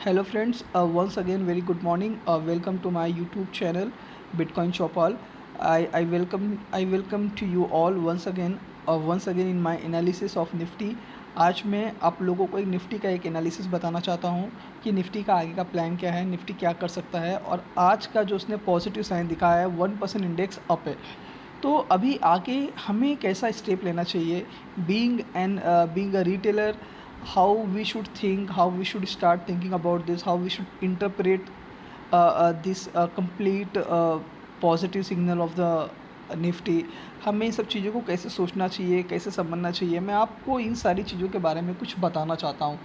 Hello friends, once again very good morning. Welcome to my YouTube channel Bitcoin Chopal. I welcome to you all once again in my analysis of Nifty. आज मैं आप लोगों को एक Nifty का एक analysis बताना चाहता हूँ कि निफ्टी का आगे का प्लान क्या है, निफ्टी क्या कर सकता है। और आज का जो उसने पॉजिटिव साइन दिखाया है 1% इंडेक्स अप है। तो अभी आगे हमें कैसा स्टेप लेना चाहिए, being a retailer, how we should think, how we should start thinking about this, how we should interpret this complete positive signal of the Nifty. हमें इन सब चीज़ों को कैसे सोचना चाहिए, कैसे समझना चाहिए, मैं आपको इन सारी चीज़ों के बारे में कुछ बताना चाहता हूँ।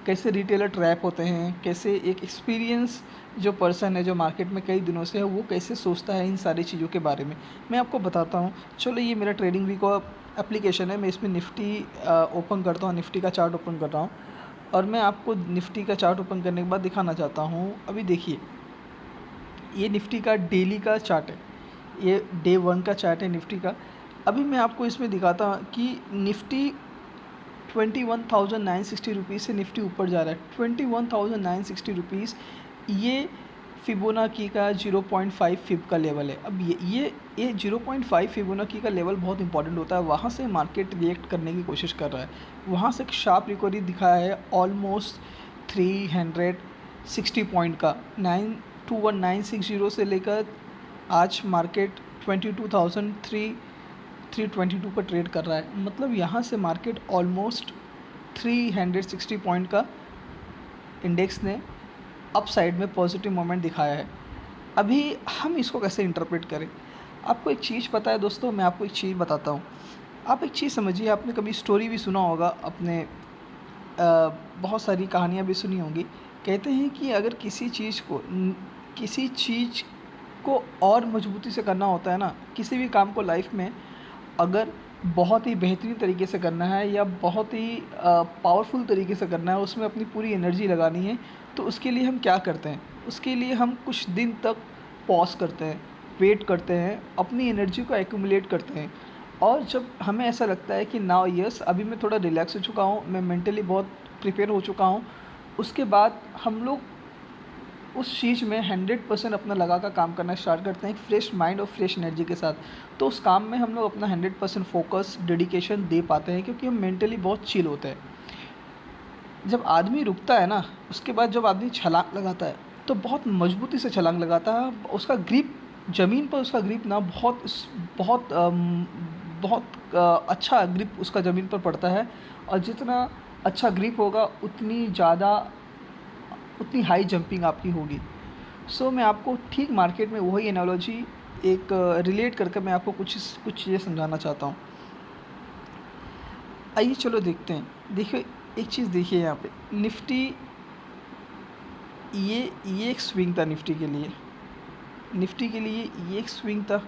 कैसे रिटेलर ट्रैप होते हैं, कैसे एक एक्सपीरियंस जो पर्सन है जो मार्केट में कई दिनों से है वो कैसे सोचता है इन सारी चीज़ों के बारे में मैं आपको बताता हूँ। चलो, ये मेरा ट्रेडिंग वीक एप्लीकेशन है, मैं इसमें निफ्टी ओपन करता हूँ, निफ्टी का चार्ट ओपन कर रहा हूँ और मैं आपको निफ्टी का चार्ट ओपन करने के बाद दिखाना चाहता हूँ। अभी देखिए, ये निफ्टी का डेली का चार्ट है, ये डे 1 का चार्ट है निफ्टी का। अभी मैं आपको इसमें दिखाता हूँ कि निफ्टी 21,960 रुपीज़ से निफ्टी ऊपर जा रहा है। 21,960 रुपीज़ ये फिबोनाकी का 0.5 फिब का लेवल है। अब ये 0.5 फिबोनाकी का लेवल बहुत इंपॉर्टेंट होता है। वहाँ से मार्केट रिएक्ट करने की कोशिश कर रहा है, वहाँ से शार्प रिकवरी दिखाया है ऑलमोस्ट 360 पॉइंट का। 921,960 से लेकर आज मार्केट 22,322 पर ट्रेड कर रहा है। मतलब यहाँ से मार्केट ऑलमोस्ट 360 पॉइंट का इंडेक्स ने अप साइड में पॉजिटिव मोमेंट दिखाया है। अभी हम इसको कैसे इंटरप्रेट करें, आपको एक चीज़ पता है दोस्तों, मैं आपको एक चीज़ बताता हूँ। आप एक चीज़ समझिए, आपने कभी स्टोरी भी सुना होगा, अपने बहुत सारी कहानियाँ भी सुनी होंगी। कहते हैं कि अगर किसी चीज़ को और मजबूती से करना होता है ना, किसी भी काम को लाइफ में अगर बहुत ही बेहतरीन तरीके से करना है या बहुत ही पावरफुल तरीके से करना है, उसमें अपनी पूरी एनर्जी लगानी है, तो उसके लिए हम क्या करते हैं, उसके लिए हम कुछ दिन तक पॉज करते हैं, वेट करते हैं, अपनी एनर्जी को एक्यूमुलेट करते हैं। और जब हमें ऐसा लगता है कि नाउ यस, अभी मैं थोड़ा रिलैक्स हो चुका हूँ, मैं मेंटली बहुत प्रिपेयर हो चुका हूँ, उसके बाद हम लोग उस चीज़ में 100% अपना लगा कर काम करना स्टार्ट करते हैं, एक फ्रेश माइंड और फ्रेश एनर्जी के साथ। तो उस काम में हम लोग अपना 100% फोकस, डेडिकेशन दे पाते हैं, क्योंकि हम मेंटली बहुत चिल होते हैं। जब आदमी रुकता है ना, उसके बाद जब आदमी छलांग लगाता है तो बहुत मजबूती से छलांग लगाता है। उसका ग्रिप ज़मीन पर, उसका ग्रिप ना बहुत बहुत बहुत अच्छा ग्रिप उसका ज़मीन पर पड़ता है। और जितना अच्छा ग्रिप होगा उतनी हाई जंपिंग आपकी होगी। सो मैं आपको ठीक मार्केट में वही एनालॉजी एक रिलेट करके मैं आपको कुछ चीज़ें समझाना चाहता हूँ। आइए चलो देखते हैं। देखिए, एक चीज़ देखिए, यहाँ पे निफ्टी ये एक स्विंग था निफ्टी के लिए, ये एक स्विंग था,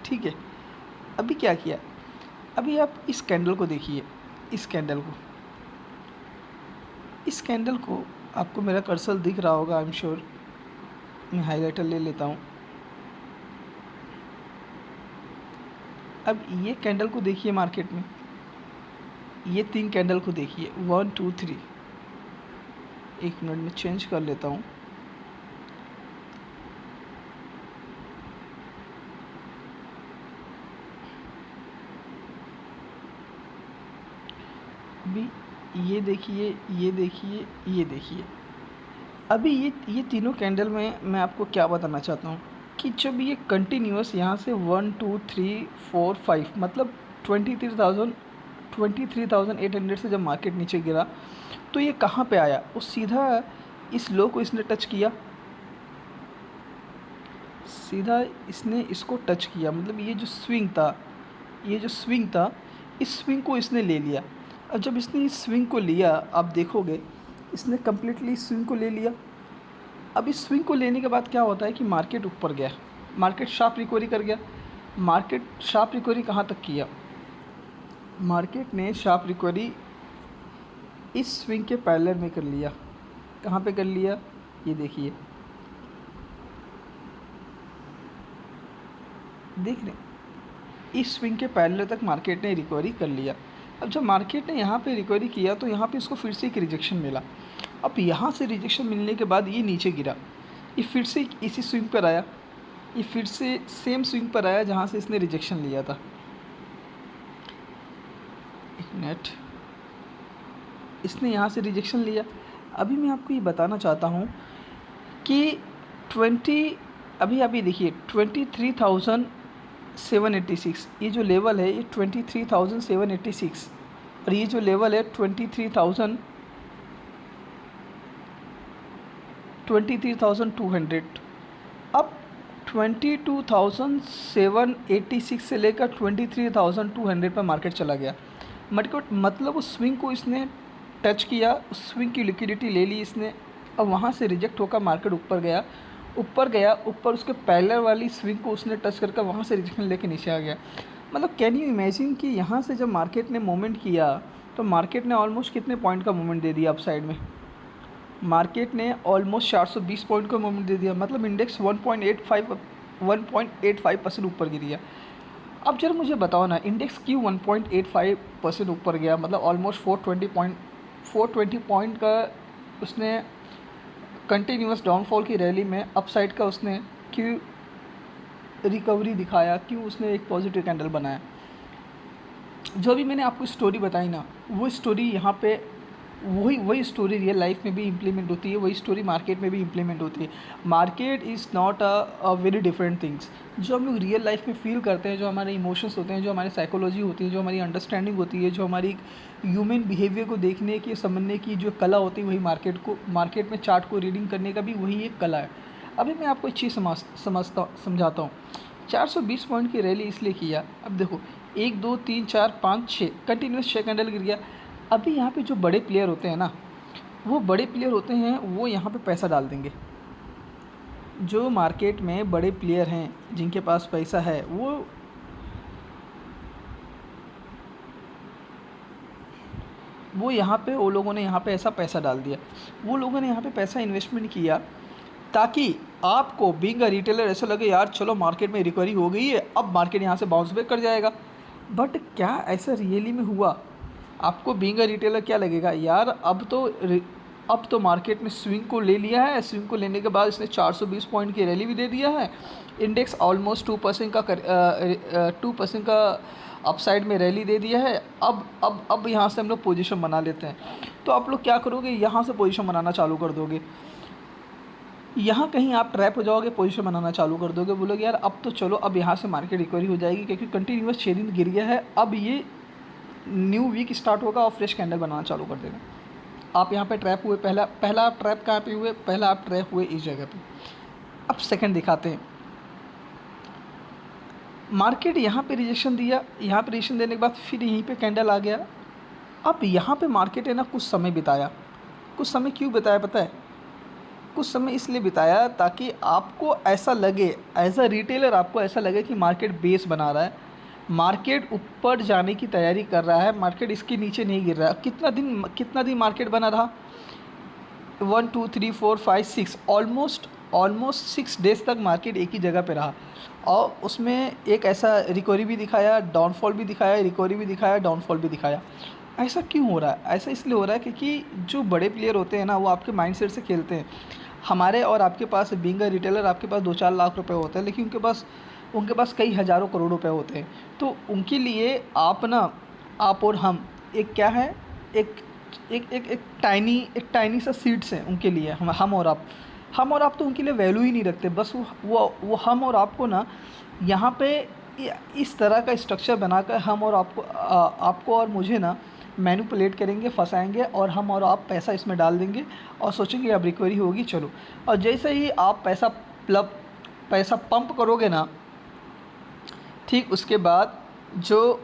ठीक है। अभी क्या किया, अभी आप इस कैंडल को देखिए, इस कैंडल को आपको मेरा कर्सर दिख रहा होगा, आई एम श्योर। मैं हाइलाइटर ले लेता हूँ। अब ये कैंडल को देखिए मार्केट में, ये 3 कैंडल को देखिए, 1 2 3। एक मिनट में चेंज कर लेता हूँ। अभी ये देखिए, अभी ये तीनों कैंडल में मैं आपको क्या बताना चाहता हूँ कि जब ये कंटिन्यूअस यहाँ से 1 2 3 4 5 मतलब 23,800 से जब मार्केट नीचे गिरा, तो ये कहाँ पे आया, वो सीधा इस लो को इसने टच किया, सीधा इसने इसको टच किया। मतलब ये जो स्विंग था, इस स्विंग को इसने ले लिया। और जब इसने इस स्विंग को लिया, आप देखोगे इसने कम्प्लीटली इस स्विंग को ले लिया। अब इस स्विंग को लेने के बाद क्या होता है कि मार्केट ऊपर गया, मार्केट शार्प रिकवरी कर गया। मार्केट शार्प रिकवरी कहाँ तक किया, मार्केट ने शार्प रिकवरी इस स्विंग के पैरेलल में कर लिया। कहाँ पे कर लिया, ये देखिए, देख रहे, इस स्विंग के पैरेलल तक मार्केट ने रिकवरी कर लिया। अब जब मार्केट ने यहाँ पे रिकवरी किया तो यहाँ पे इसको फिर से एक रिजेक्शन मिला। अब यहाँ से रिजेक्शन मिलने के बाद ये नीचे गिरा, ये फिर से इसी स्विंग पर आया, ये फिर से सेम स्विंग पर आया जहाँ से इसने रिजेक्शन लिया था। एक मिनट, इसने यहाँ से रिजेक्शन लिया। अभी मैं आपको ये बताना चाहता हूँ कि 20 अभी देखिए 23,786 ये जो लेवल है ये 23,786 और ये जो लेवल है 23,200। अब 22,786 से लेकर 23,200 पर मार्केट चला गया। मतलब उस स्विंग को इसने टच किया, उस स्विंग की लिक्विडिटी ले ली इसने। अब वहाँ से रिजेक्ट होकर मार्केट ऊपर उसके पैरेलल वाली स्विंग को उसने टच करके वहाँ से रिजेक्शन लेके नीचे आ गया। मतलब कैन यू इमेजिन कि यहाँ से जब मार्केट ने मूवमेंट किया तो मार्केट ने ऑलमोस्ट कितने पॉइंट का मूवमेंट दे दिया अप साइड में? मार्केट ने ऑलमोस्ट 420 पॉइंट का मूवमेंट दे दिया। मतलब इंडेक्स 1.85% ऊपर गिर गया। अब जरा मुझे बताओ ना, इंडेक्स क्यों 1.85% ऊपर गया? मतलब ऑलमोस्ट 420 पॉइंट का उसने कंटिन्यूअस डाउनफॉल की रैली में अपसाइड का उसने क्यों रिकवरी दिखाया, क्यों उसने एक पॉजिटिव कैंडल बनाया? जो भी मैंने आपको स्टोरी बताई ना, वो स्टोरी यहाँ पे वही स्टोरी रियल लाइफ में भी इम्प्लीमेंट होती है, वही स्टोरी मार्केट में भी इम्प्लीमेंट होती है। Market is not a very different things. जो हम लोग रियल लाइफ में फील करते हैं, जो हमारे इमोशंस होते हैं, जो हमारी साइकोलॉजी होती है, जो हमारी अंडरस्टैंडिंग होती है, जो हमारी ह्यूमन बिहेवियर को देखने की, समझने की जो कला होती है, वही मार्केट में चार्ट को रीडिंग करने का भी वही एक कला है। अभी मैं आपको एक चीज़ समझाता हूँ। 420 पॉइंट की रैली इसलिए किया। अब देखो 1 2 3 4 5 6 कंटिन्यूस 6 कैंडल गिर गया। अभी यहाँ पे जो बड़े प्लेयर होते हैं ना, वो बड़े प्लेयर होते हैं, वो यहाँ पे पैसा डाल देंगे। जो मार्केट में बड़े प्लेयर हैं, जिनके पास पैसा है, वो यहाँ पे वो लोगों ने यहाँ पे ऐसा पैसा डाल दिया, वो लोगों ने यहाँ पे पैसा इन्वेस्टमेंट किया ताकि आपको बीइंग अ रिटेलर ऐसा लगे यार चलो मार्केट में रिकवरी हो गई है, अब मार्केट यहाँ से बाउंस बैक कर जाएगा। बट क्या ऐसा रियली में हुआ? आपको बीइंग अ रिटेलर क्या लगेगा, यार अब तो मार्केट ने स्विंग को ले लिया है, स्विंग को लेने के बाद इसने 420 पॉइंट की रैली भी दे दिया है, इंडेक्स ऑलमोस्ट 2% का अपसाइड में रैली दे दिया है। अब यहाँ से हम लोग पोजीशन बना लेते हैं। तो आप लोग क्या करोगे, यहाँ से पोजीशन बनाना चालू कर दोगे। यहाँ कहीं आप ट्रैप हो जाओगे, पोजीशन बनाना चालू कर दोगे, बोलोगे यार अब तो चलो, अब यहाँ से मार्केट रिकवरी हो जाएगी क्योंकि कंटिन्यूअस 6 दिन गिर गया है, अब ये न्यू वीक स्टार्ट होगा और फ्रेश कैंडल बनाना चालू कर देगा। आप यहाँ पे ट्रैप हुए। पहला आप ट्रैप कहाँ पे हुए? पहला आप ट्रैप हुए इस जगह पे। अब सेकंड दिखाते हैं। मार्केट यहाँ पे रिजेक्शन दिया, यहाँ पे रिजेक्शन देने के बाद फिर यहीं पे कैंडल आ गया। अब यहाँ पे मार्केट है ना कुछ समय बिताया। कुछ समय क्यों बिताया पता है? कुछ समय इसलिए बिताया ताकि आपको ऐसा लगे, एज अ रिटेलर आपको ऐसा लगे कि मार्केट बेस बना रहा है, मार्केट ऊपर जाने की तैयारी कर रहा है, मार्केट इसके नीचे नहीं गिर रहा है। कितना दिन मार्केट बना रहा? 1 2 3 4 5 6 ऑलमोस्ट 6 डेज तक मार्केट एक ही जगह पे रहा और उसमें एक ऐसा रिकवरी भी दिखाया, डाउनफॉल भी दिखाया, रिकवरी भी दिखाया, डाउनफॉल भी दिखाया। ऐसा क्यों हो रहा है? ऐसा इसलिए हो रहा है क्योंकि जो बड़े प्लेयर होते हैं ना, वो आपके माइंडसेट से खेलते हैं। हमारे और आपके पास बीइंग अ रिटेलर आपके पास 2-4 लाख रुपए होते हैं, लेकिन उनके पास कई हज़ारों करोड़ रुपए होते हैं। तो उनके लिए आप और हम एक क्या है, एक टाइनी सा सीड्स हैं उनके लिए। हम और आप तो उनके लिए वैल्यू ही नहीं रखते। बस वो हम और आपको ना यहाँ पे इस तरह का स्ट्रक्चर बनाकर हम और आपको और मुझे ना मैनिपुलेट करेंगे, फंसाएंगे और हम और आप पैसा इसमें डाल देंगे और सोचेंगे अब रिकवरी होगी चलो। और जैसे ही आप पैसा पंप करोगे ना, ठीक उसके बाद जो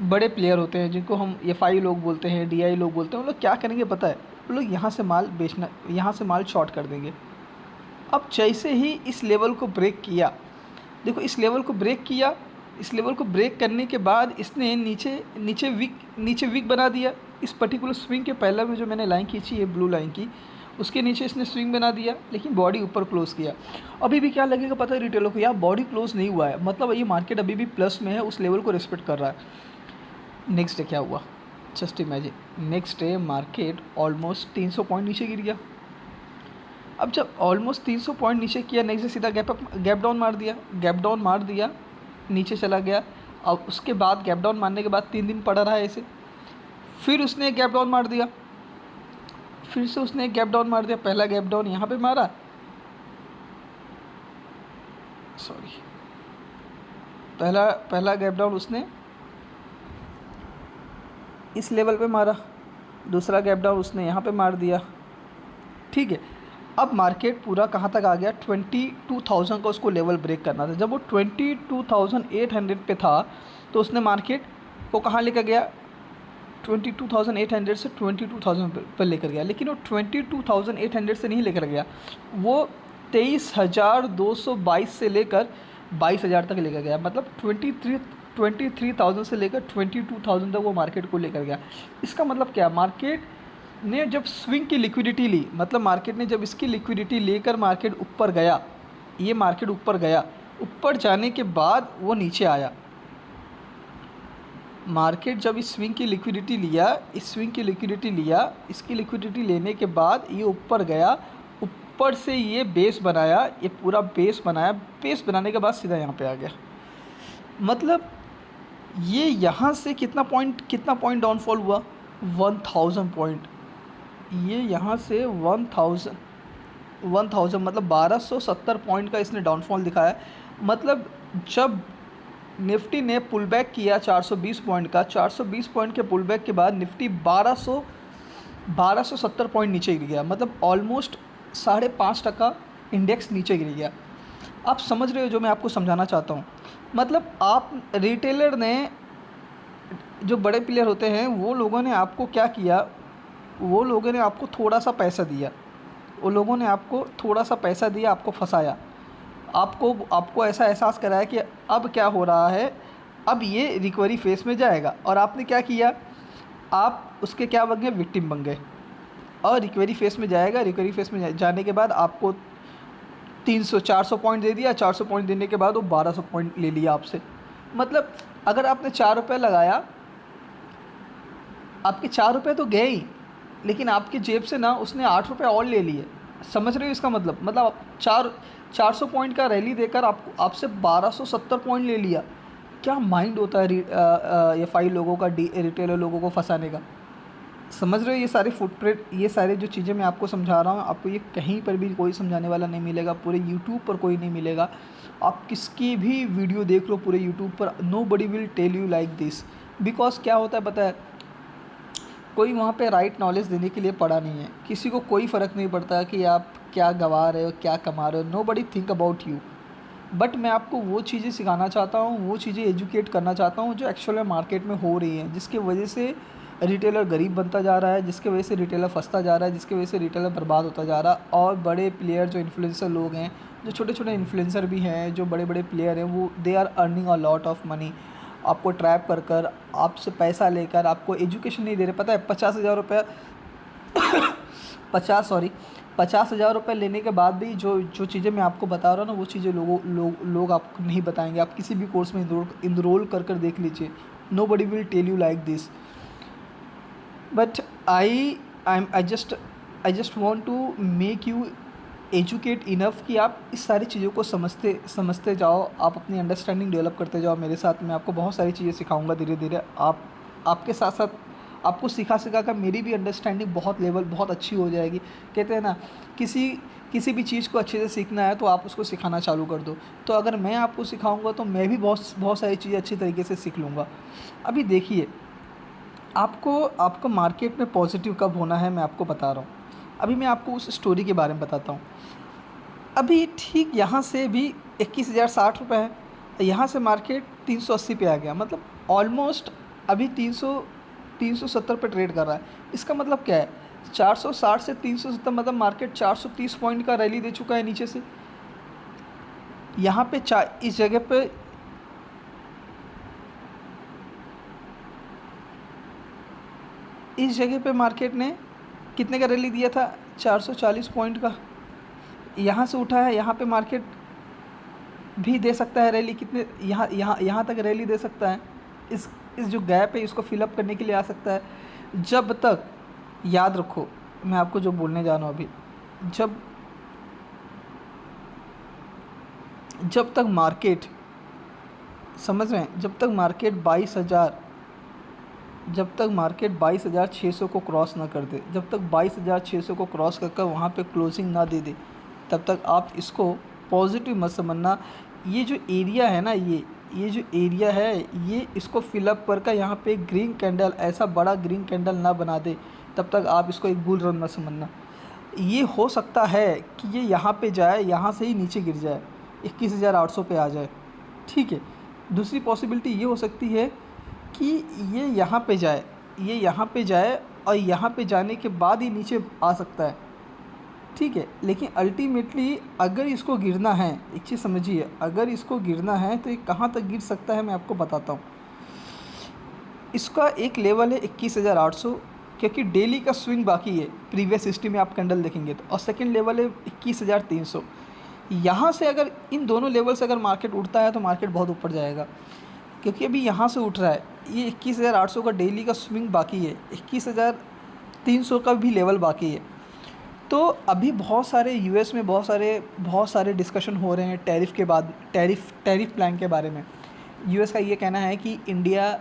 बड़े प्लेयर होते हैं, जिनको हम एफआई लोग बोलते हैं, डीआई लोग बोलते हैं, वो लोग क्या करेंगे पता है? वो लोग यहाँ से माल शॉर्ट कर देंगे। अब जैसे ही इस लेवल को ब्रेक किया, देखो इस लेवल को ब्रेक करने के बाद इसने नीचे वीक बना दिया। इस पर्टिकुलर स्विंग के पहले में जो मैंने लाइन खींची है ब्लू लाइन की, उसके नीचे इसने स्विंग बना दिया, लेकिन बॉडी ऊपर क्लोज किया। अभी भी क्या लगेगा पता है रिटेलर को, यार बॉडी क्लोज नहीं हुआ है, मतलब ये मार्केट अभी भी प्लस में है, उस लेवल को रिस्पेक्ट कर रहा है। नेक्स्ट डे क्या हुआ? Just imagine next day market almost 300 point नीचे गिर गया। अब जब ऑलमोस्ट 300 पॉइंट नीचे किया, नेक्स्ट डे सीधा गैप डाउन मार दिया, नीचे चला गया। अब उसके बाद गैप डाउन मारने के बाद 3 दिन पड़ा रहा ऐसे, फिर उसने एक गैप डाउन मार दिया, फिर से उसने एक गैप डाउन मार दिया। पहला गैप डाउन यहाँ पे मारा, सॉरी, पहला गैप डाउन उसने इस लेवल पे मारा, दूसरा गैप डाउन उसने यहाँ पे मार दिया, ठीक है। अब मार्केट पूरा कहाँ तक आ गया, 22,000 का उसको लेवल ब्रेक करना था। जब वो 22,800 पे था तो उसने मार्केट को कहाँ लेकर गया, 22,800 से 22,000 पर लेकर गया। लेकिन वो 22,800 से नहीं लेकर गया, वो 23,222 से लेकर 22,000 तक लेकर गया। मतलब 23,000 से लेकर 22,000 तक वो मार्केट को लेकर गया। इसका मतलब क्या, मार्केट ने जब स्विंग की लिक्विडिटी ली, मतलब मार्केट ने जब इसकी लिक्विडिटी लेकर मार्केट ऊपर गया, ये मार्केट ऊपर गया, ऊपर जाने के बाद वो नीचे आया। मार्केट जब इस स्विंग की लिक्विडिटी लिया, इसकी लिक्विडिटी लेने के बाद ये ऊपर गया, ऊपर से ये बेस बनाया, ये पूरा बेस बनाया, बेस बनाने के बाद सीधा यहाँ पे आ गया। मतलब ये यहाँ से कितना पॉइंट डाउनफॉल हुआ, 1000 पॉइंट। ये यहाँ से 1000 मतलब 1270 पॉइंट का इसने डाउनफॉल दिखाया। मतलब जब निफ्टी ने पुल बैक किया 420 पॉइंट का, 420 पॉइंट के पुल बैक के बाद निफ्टी 1270 पॉइंट नीचे गिर गया। मतलब ऑलमोस्ट 5.5% इंडेक्स नीचे गिर गया। आप समझ रहे हो जो मैं आपको समझाना चाहता हूँ। मतलब आप रिटेलर ने, जो बड़े प्लेयर होते हैं, वो लोगों ने आपको क्या किया, वो लोगों ने आपको थोड़ा सा पैसा दिया, आपको फंसाया, आपको ऐसा एहसास कराया कि अब क्या हो रहा है, अब ये रिकवरी फेस में जाएगा। और आपने क्या किया, आप उसके क्या बन गए, विक्टिम बन गए। और रिकवरी फेस में जाएगा, रिकवरी फेस में जाने के बाद आपको 400 पॉइंट दे दिया। 400 पॉइंट देने के बाद वो 1200 पॉइंट ले लिया आपसे। मतलब अगर आपने 4 रुपये लगाया, आपके 4 रुपये तो गए ही, लेकिन आपकी जेब से ना उसने 8 रुपये और ले लिए। समझ रहे हो इसका मतलब आप 400 पॉइंट का रैली देकर आपसे 1270 पॉइंट ले लिया। क्या माइंड होता है ये 5 लोगों का, रिटेलर लोगों को फंसाने का। समझ रहे हो, ये सारे फुटप्रिंट, ये सारे जो चीज़ें मैं आपको समझा रहा हूँ, आपको ये कहीं पर भी कोई समझाने वाला नहीं मिलेगा, पूरे यूट्यूब पर कोई नहीं मिलेगा। आप किसकी भी वीडियो देख लो पूरे यूट्यूब पर, nobody will tell you like this. Because क्या होता है पता है, कोई वहाँ पे राइट नॉलेज देने के लिए पड़ा नहीं है। किसी को कोई फ़र्क नहीं पड़ता कि आप क्या गवा रहे हो, क्या कमा रहे हो, nobody think about you. But मैं आपको वो चीज़ें सिखाना चाहता हूँ, वो चीज़ें एजुकेट करना चाहता हूँ जो एक्चुअल में मार्केट में हो रही हैं, जिसकी वजह से रिटेलर गरीब बनता जा रहा है, जिसकी वजह से रिटेलर फंसता जा रहा है, जिसकी वजह से रिटेलर बर्बाद होता जा रहा है। और बड़े प्लेयर जो इन्फ्लुएंसर लोग हैं, जो छोटे छोटे इन्फ्लुएंसर भी हैं, जो बड़े बड़े प्लेयर हैं, वो they are earning a lot of money. आपको ट्रैप कर आपसे पैसा लेकर, आपको एजुकेशन नहीं दे रहे। पता है 50,000 रुपये 50,000 रुपये लेने के बाद भी जो चीज़ें मैं आपको बता रहा हूँ ना, वो चीज़ें लोग आपको नहीं बताएंगे। आप किसी भी कोर्स में इनरोल कर देख लीजिए, nobody will tell you like this. But I just want to make you educate enough कि आप इस सारी चीज़ों को समझते जाओ, आप अपनी अंडरस्टैंडिंग डेवलप करते जाओ मेरे साथ। मैं आपको बहुत सारी चीज़ें सिखाऊंगा धीरे धीरे। आपके साथ साथ आपको सिखा कर मेरी भी अंडरस्टैंडिंग बहुत अच्छी हो जाएगी। कहते हैं ना, किसी भी चीज़ को अच्छे से सीखना है तो आप उसको सिखाना चालू कर दो। तो अगर मैं आपको सिखाऊंगा तो मैं भी बहुत सारी चीज़ें अच्छी तरीके से सीख लूँगा। अभी देखिए, आपको मार्केट में पॉजिटिव कब होना है मैं आपको बता रहा हूँ। अभी मैं आपको उस स्टोरी के बारे में बताता हूँ। अभी ठीक यहाँ से भी 21,060 रुपये है, यहाँ से मार्केट 380 पे आ गया। मतलब ऑलमोस्ट अभी 370 पे ट्रेड कर रहा है। इसका मतलब क्या है, 460 से 370, मतलब मार्केट 430 पॉइंट का रैली दे चुका है नीचे से। यहाँ पे इस जगह पे मार्केट ने कितने का रैली दिया था, 440 पॉइंट का। यहाँ से उठा है, यहाँ पे मार्केट भी दे सकता है रैली, कितने यहाँ तक रैली दे सकता है। इस जो गैप है इसको फिलअप करने के लिए आ सकता है। जब तक, याद रखो मैं आपको जो बोलने जा रहा हूँ अभी, जब जब तक मार्केट, समझ रहे हैं, जब तक मार्केट 22,600 को क्रॉस ना कर दे, जब तक 22,600 को क्रॉस कर कर वहाँ पे क्लोजिंग ना दे दे, तब तक आप इसको पॉजिटिव मत समझना। ये जो एरिया है ना, ये जो एरिया है, ये इसको फिलअप कर यहाँ पे ग्रीन कैंडल, ऐसा बड़ा ग्रीन कैंडल ना बना दे, तब तक आप इसको एक बुल रन मत समझना। ये हो सकता है कि ये यहाँ पे जाए, यहाँ से ही नीचे गिर जाए, 21,800 पे आ जाए, ठीक है। दूसरी पॉसिबिलिटी ये हो सकती है कि ये यहाँ पे जाए, ये यहाँ पे जाए और यहाँ पे जाने के बाद ही नीचे आ सकता है, ठीक है। लेकिन अल्टीमेटली अगर इसको गिरना है, एक चीज़ समझिए, अगर इसको गिरना है तो ये कहाँ तक गिर सकता है मैं आपको बताता हूँ। इसका एक लेवल है 21,800, क्योंकि डेली का स्विंग बाकी है, प्रीवियस हिस्ट्री में आप कैंडल देखेंगे तो। और सेकंड लेवल है 21,300। यहाँ से अगर इन दोनों लेवल से अगर मार्केट उठता है तो मार्केट बहुत ऊपर जाएगा, क्योंकि अभी यहाँ से उठ रहा है। ये 21,800 का डेली का स्विंग बाकी है, 21,300 का भी लेवल बाकी है। तो अभी बहुत सारे यूएस में बहुत सारे डिस्कशन हो रहे हैं टैरिफ के बाद, टैरिफ प्लान के बारे में। यूएस का ये कहना है कि इंडिया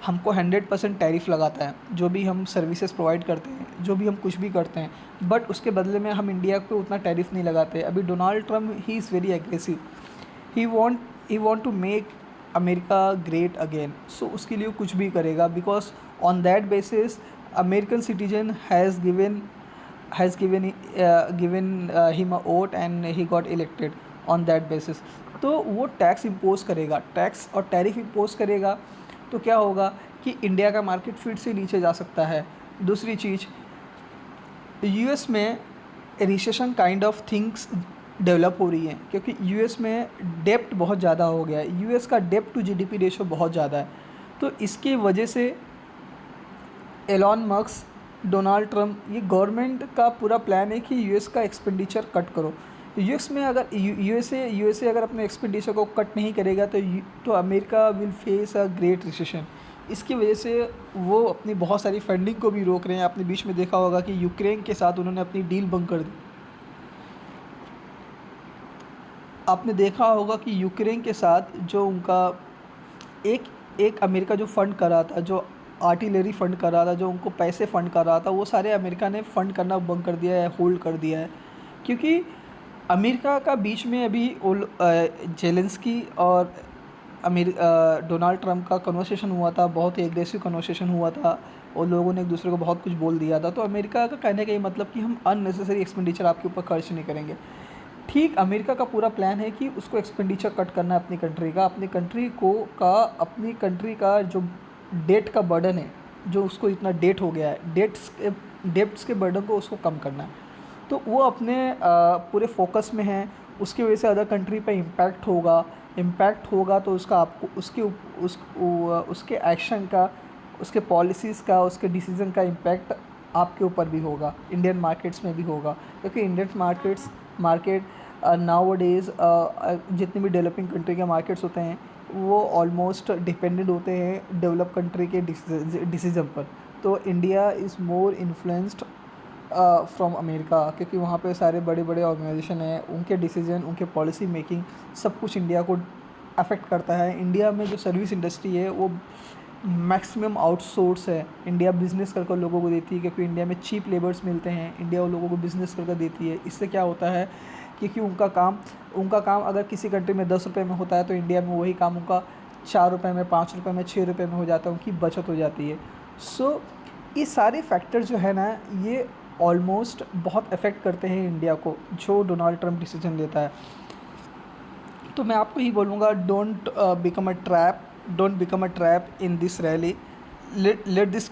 हमको 100% टैरिफ लगाता है, जो भी हम सर्विसेज प्रोवाइड करते हैं, जो भी हम कुछ भी करते हैं, बट उसके बदले में हम इंडिया को उतना टैरिफ नहीं लगाते। अभी Donald Trump he is very aggressive, he want to make America great again. So उसके लिए कुछ भी करेगा, because on that basis American citizen has given him a vote and he got elected on that basis। तो वो tax impose करेगा, tax और tariff impose करेगा, तो क्या होगा कि इंडिया का मार्केट फिर से नीचे जा सकता है। दूसरी चीज़, यूएस में recession kind of things develop हो रही हैं, क्योंकि यूएस में डेप्ट बहुत ज़्यादा हो गया है, यूएस का डेप्ट टू जीडीपी रेशो बहुत ज़्यादा है। तो इसकी वजह से एलॉन मस्क, डोनाल्ड ट्रम्प, ये गवर्नमेंट का पूरा प्लान है कि यूएस का एक्सपेंडिचर कट करो। यूएस में अगर यूएसए अगर अपने एक्सपेंडिचर को कट नहीं करेगा तो America will face a great recession. इसकी वजह से वो अपनी बहुत सारी फंडिंग को भी रोक रहे हैं। आपने बीच में देखा होगा कि यूक्रेन के साथ उन्होंने अपनी डील बंद कर दी। आपने देखा होगा कि यूक्रेन के साथ जो उनका एक अमेरिका जो फ़ंड कर रहा था, जो आर्टिलरी फ़ंड कर रहा था, जो उनको पैसे फ़ंड कर रहा था, वो सारे अमेरिका ने फ़ंड करना बंद कर दिया है, होल्ड कर दिया है। क्योंकि अमेरिका का बीच में अभी जेलेंस्की और डोनाल्ड ट्रम्प का कन्वर्सेशन हुआ था, बहुत ही एग्रेसिव कन्वर्सेशन हुआ था, और लोगों ने एक दूसरे को बहुत कुछ बोल दिया था। तो अमेरिका का कहने का ये मतलब कि हम अननेसेसरी एक्सपेंडिचर आपके ऊपर खर्च नहीं करेंगे। ठीक अमेरिका का पूरा प्लान है कि उसको एक्सपेंडिचर कट करना है अपनी कंट्री का, अपनी कंट्री का जो डेट का बर्डन है, जो उसको इतना डेट हो गया है, डेट्स के बर्डन को उसको कम करना है। तो वो अपने पूरे फोकस में है। उसकी वजह से अदर कंट्री पे इम्पैक्ट होगा तो उसका आपको उसके एक्शन का, उसके पॉलिसीज़ का, उसके डिसीज़न का इम्पैक्ट आपके ऊपर भी होगा, इंडियन मार्केट्स में भी होगा। क्योंकि इंडियन मार्केट नाउ डेज़ जितने भी डेवलपिंग कंट्री के मार्केट्स होते हैं वो ऑलमोस्ट डिपेंडेंट होते हैं डेवलप कंट्री के डिसीजन पर। तो India is more influenced from America, क्योंकि वहाँ पे सारे बड़े बड़े ऑर्गेनाइजेशन हैं, उनके डिसीजन, उनके पॉलिसी मेकिंग सब कुछ इंडिया को अफेक्ट करता है। इंडिया में जो सर्विस इंडस्ट्री है वो मैक्सिमम आउटसोर्स है। इंडिया बिज़नेस कर लोगों को देती है, क्योंकि इंडिया में चीप लेबर्स मिलते हैं, इंडिया वो लोगों को बिज़नेस कर देती है। इससे क्या होता है, क्योंकि उनका काम अगर किसी कंट्री में 10 रुपये में होता है तो इंडिया में वही काम उनका 4 रुपये में, 5 रुपये में, 6 रुपये में हो जाता है, उनकी बचत हो जाती है। सो ये सारे फैक्टर जो है ना, ये ऑलमोस्ट बहुत अफेक्ट करते हैं इंडिया को, जो डोनाल्ड ट्रम्प डिसीजन लेता है। तो मैं आपको ही बोलूँगा, don't become a trap in this rally. Let this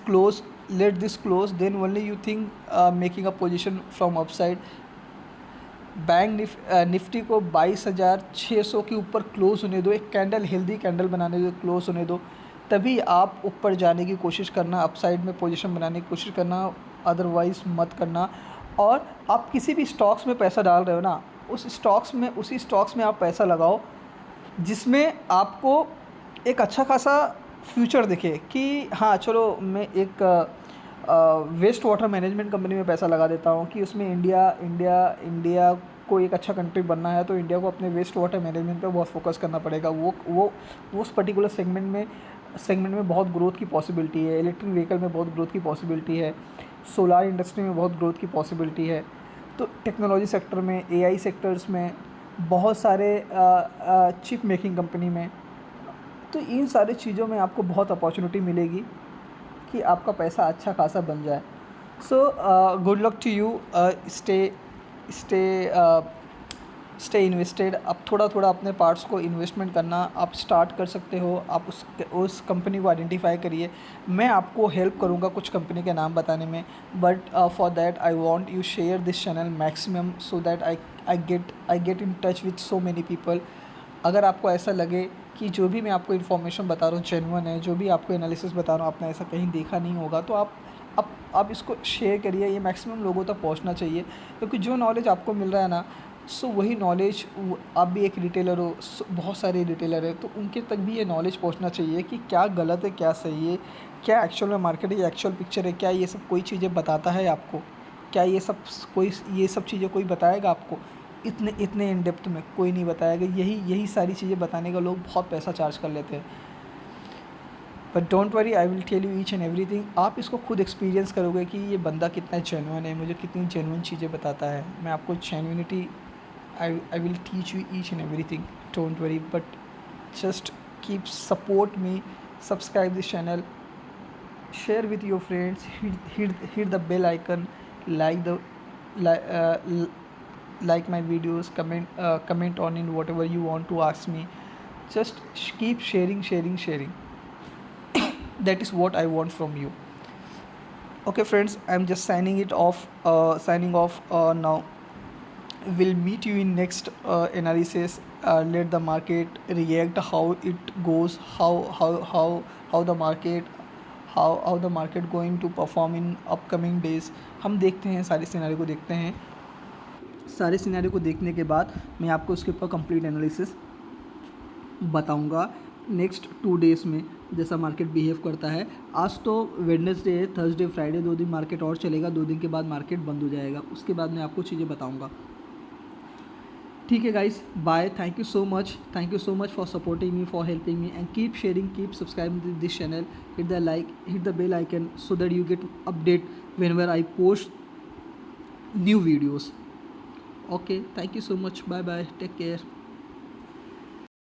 close, then only you think making a position from upside. Bank Nifty को 22,600 के ऊपर क्लोज़ होने दो, एक कैंडल, हेल्दी कैंडल बनाने दो, क्लोज़ होने दो, तभी आप ऊपर जाने की कोशिश करना, अपसाइड में पोजीशन बनाने की कोशिश करना, अदरवाइज़ मत करना। और आप किसी भी स्टॉक्स में पैसा डाल रहे हो ना, उसी स्टॉक्स में आप पैसा लगाओ जिसमें आपको एक अच्छा खासा फ्यूचर दिखे कि हाँ चलो मैं एक वेस्ट वाटर मैनेजमेंट कंपनी में पैसा लगा देता हूँ कि उसमें इंडिया इंडिया इंडिया को एक अच्छा कंट्री बनना है, तो इंडिया को अपने वेस्ट वाटर मैनेजमेंट पे बहुत फोकस करना पड़ेगा। वो उस पर्टिकुलर सेगमेंट में बहुत ग्रोथ की पॉसिबिलिटी है, इलेक्ट्रिक व्हीकल में बहुत ग्रोथ की पॉसिबिलिटी है, सोलार इंडस्ट्री में बहुत ग्रोथ की पॉसिबिलिटी है, तो टेक्नोलॉजी सेक्टर में, एआई सेक्टर्स में, बहुत सारे चिप मेकिंग कंपनी में, तो इन सारी चीज़ों में आपको बहुत अपॉर्चुनिटी मिलेगी कि आपका पैसा अच्छा खासा बन जाए। So good luck to you. Stay stay stay invested. अब थोड़ा थोड़ा अपने पार्ट्स को इन्वेस्टमेंट करना आप स्टार्ट कर सकते हो। आप उस कंपनी को आइडेंटिफाई करिए। मैं आपको हेल्प करूँगा कुछ कंपनी के नाम बताने में, but for that I want you share this channel maximum so that I get in touch with so many people. अगर आपको ऐसा लगे कि जो भी मैं आपको इन्फॉर्मेशन बता रहा हूँ जेन्युइन है, जो भी आपको एनालिसिस बता रहा हूँ आपने ऐसा कहीं देखा नहीं होगा, तो आप इसको शेयर करिए। ये मैक्सिमम लोगों तक पहुँचना चाहिए, क्योंकि जो नॉलेज आपको मिल रहा है ना, सो वही नॉलेज आप भी एक रिटेलर हो, बहुत सारे रिटेलर हैं, तो उनके तक भी ये नॉलेज पहुँचना चाहिए कि क्या गलत है, क्या सही है, क्या एक्चुअल में मार्केट है, एक्चुअल पिक्चर है, क्या ये सब कोई चीज़ें बताता है आपको, क्या ये सब चीज़ें कोई बताएगा आपको। इतने इतने इन डेप्थ में कोई नहीं बताएगा। यही सारी चीज़ें बताने का लोग बहुत पैसा चार्ज कर लेते हैं। But don't worry, I will tell you each and everything. आप इसको खुद एक्सपीरियंस करोगे कि ये बंदा कितना जेन्युइन है, मुझे कितनी जेन्युइन चीज़ें बताता है। मैं आपको genuinity, I will teach you each and everything, don't worry. But just keep support me, subscribe this channel, share with your friends, hit the bell icon, like the li- uh, like my videos, comment on in whatever you want to ask me. Just keep sharing. That is what I want from you. Okay friends, I'm just signing off now. We'll meet you in next analysis. Let the market react, how it goes, how the market, how the market going to perform in upcoming days. हम देखते हैं, सारे scenario को देखते हैं। सारे scenario को देखने के बाद मैं आपको उसके ऊपर कंप्लीट एनालिसिस बताऊंगा नेक्स्ट 2 डेज़ में, जैसा मार्केट बिहेव करता है। आज तो वेडनेसडे है, थर्सडे फ्राइडे 2 दिन मार्केट और चलेगा, 2 दिन के बाद मार्केट बंद हो जाएगा। उसके बाद मैं आपको चीज़ें बताऊंगा। ठीक है guys, bye. Thank you so much for supporting me, for helping me, and keep sharing, keep subscribing this channel, hit the bell icon so that you get update whenever I post new videos. Okay, thank you so much, bye bye, take care.